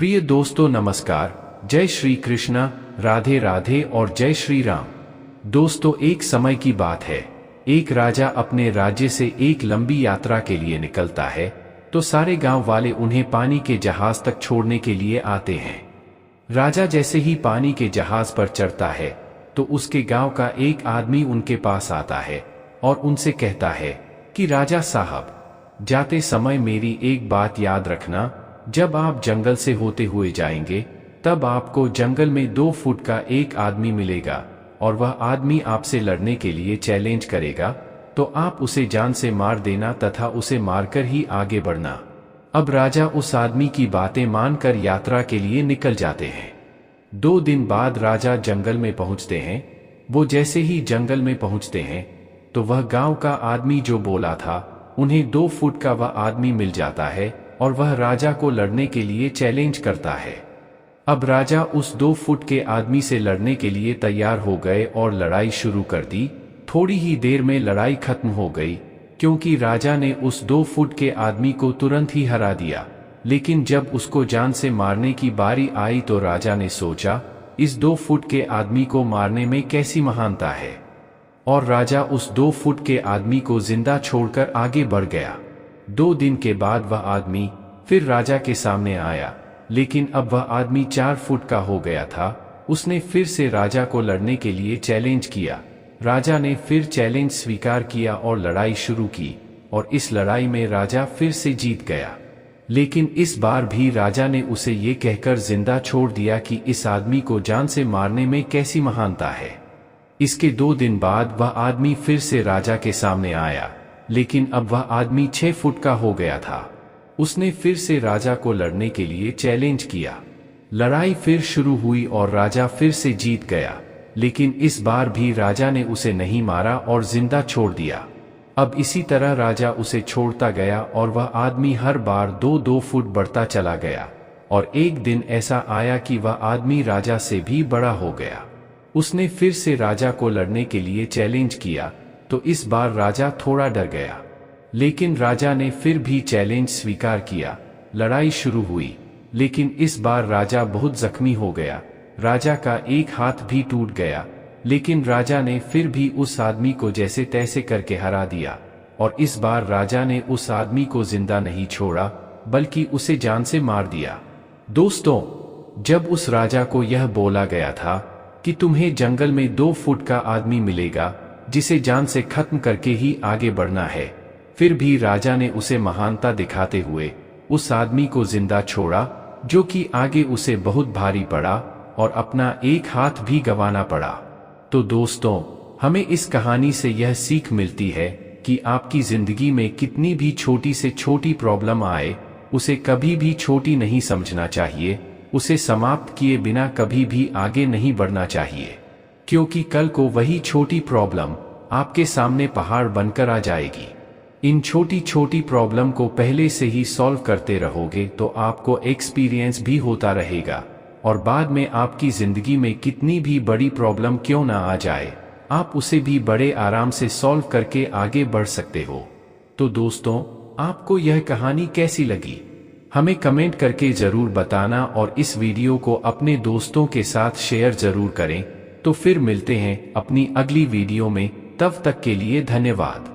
प्रिय दोस्तों नमस्कार, जय श्री कृष्णा, राधे राधे और जय श्री राम। दोस्तों एक समय की बात है, एक राजा अपने राज्य से एक लंबी यात्रा के लिए निकलता है तो सारे गांव वाले उन्हें पानी के जहाज तक छोड़ने के लिए आते हैं। राजा जैसे ही पानी के जहाज पर चढ़ता है तो उसके गांव का एक आदमी उनके पास आता है और उनसे कहता है कि राजा साहब, जाते समय मेरी एक बात याद रखना, जब आप जंगल से होते हुए जाएंगे तब आपको जंगल में 2 फुट का एक आदमी मिलेगा और वह आदमी आपसे लड़ने के लिए चैलेंज करेगा, तो आप उसे जान से मार देना तथा उसे मारकर ही आगे बढ़ना। अब राजा उस आदमी की बातें मानकर यात्रा के लिए निकल जाते हैं। 2 दिन बाद राजा जंगल में पहुंचते हैं। वो जैसे ही जंगल में पहुंचते हैं तो वह गांव का आदमी जो बोला था, उन्हें 2 फुट का वह आदमी मिल जाता है और वह राजा को लड़ने के लिए चैलेंज करता है। अब राजा उस 2 फुट के आदमी से लड़ने के लिए तैयार हो गए और लड़ाई शुरू कर दी। थोड़ी ही देर में लड़ाई खत्म हो गई, क्योंकि राजा ने उस 2 फुट के आदमी को तुरंत ही हरा दिया। लेकिन जब उसको जान से मारने की बारी आई तो राजा ने सोचा, इस 2 फुट के आदमी को मारने में कैसी महानता है, और राजा उस 2 फुट के आदमी को जिंदा छोड़कर आगे बढ़ गया। 2 दिन के बाद वह आदमी फिर राजा के सामने आया, लेकिन अब वह आदमी 4 फुट का हो गया था। उसने फिर से राजा को लड़ने के लिए चैलेंज किया। राजा ने फिर चैलेंज स्वीकार किया और लड़ाई शुरू की, और इस लड़ाई में राजा फिर से जीत गया। लेकिन इस बार भी राजा ने उसे ये कहकर जिंदा छोड़ दिया कि इस आदमी को जान से मारने में कैसी महानता है। इसके 2 दिन बाद वह आदमी फिर से राजा के सामने आया, लेकिन अब वह आदमी 6 फुट का हो गया था। उसने फिर से राजा को लड़ने के लिए चैलेंज किया। लड़ाई फिर शुरू हुई और राजा फिर से जीत गया, लेकिन इस बार भी राजा ने उसे नहीं मारा और जिंदा छोड़ दिया। अब इसी तरह राजा उसे छोड़ता गया और वह आदमी हर बार 2-2 फुट बढ़ता चला गया, और एक दिन ऐसा आया कि वह आदमी राजा से भी बड़ा हो गया। उसने फिर से राजा को लड़ने के लिए चैलेंज किया, तो इस बार राजा थोड़ा डर गया, लेकिन राजा ने फिर भी चैलेंज स्वीकार किया। लड़ाई शुरू हुई, लेकिन इस बार राजा बहुत जख्मी हो गया। राजा का एक हाथ भी टूट गया, लेकिन राजा ने फिर भी उस आदमी को जैसे तैसे करके हरा दिया, और इस बार राजा ने उस आदमी को जिंदा नहीं छोड़ा, बल्कि उसे जान से मार दिया। दोस्तों, जब उस राजा को यह बोला गया था कि तुम्हें जंगल में 2 फुट का आदमी मिलेगा जिसे जान से खत्म करके ही आगे बढ़ना है, फिर भी राजा ने उसे महानता दिखाते हुए उस आदमी को जिंदा छोड़ा, जो कि आगे उसे बहुत भारी पड़ा और अपना एक हाथ भी गंवाना पड़ा। तो दोस्तों, हमें इस कहानी से यह सीख मिलती है कि आपकी जिंदगी में कितनी भी छोटी से छोटी प्रॉब्लम आए, उसे कभी भी छोटी नहीं समझना चाहिए। उसे समाप्त किए बिना कभी भी आगे नहीं बढ़ना चाहिए, क्योंकि कल को वही छोटी प्रॉब्लम आपके सामने पहाड़ बनकर आ जाएगी। इन छोटी छोटी प्रॉब्लम को पहले से ही सॉल्व करते रहोगे तो आपको एक्सपीरियंस भी होता रहेगा, और बाद में आपकी जिंदगी में कितनी भी बड़ी प्रॉब्लम क्यों ना आ जाए, आप उसे भी बड़े आराम से सॉल्व करके आगे बढ़ सकते हो। तो दोस्तों, आपको यह कहानी कैसी लगी, हमें कमेंट करके जरूर बताना, और इस वीडियो को अपने दोस्तों के साथ शेयर जरूर करें। तो फिर मिलते हैं अपनी अगली वीडियो में, तब तक के लिए धन्यवाद।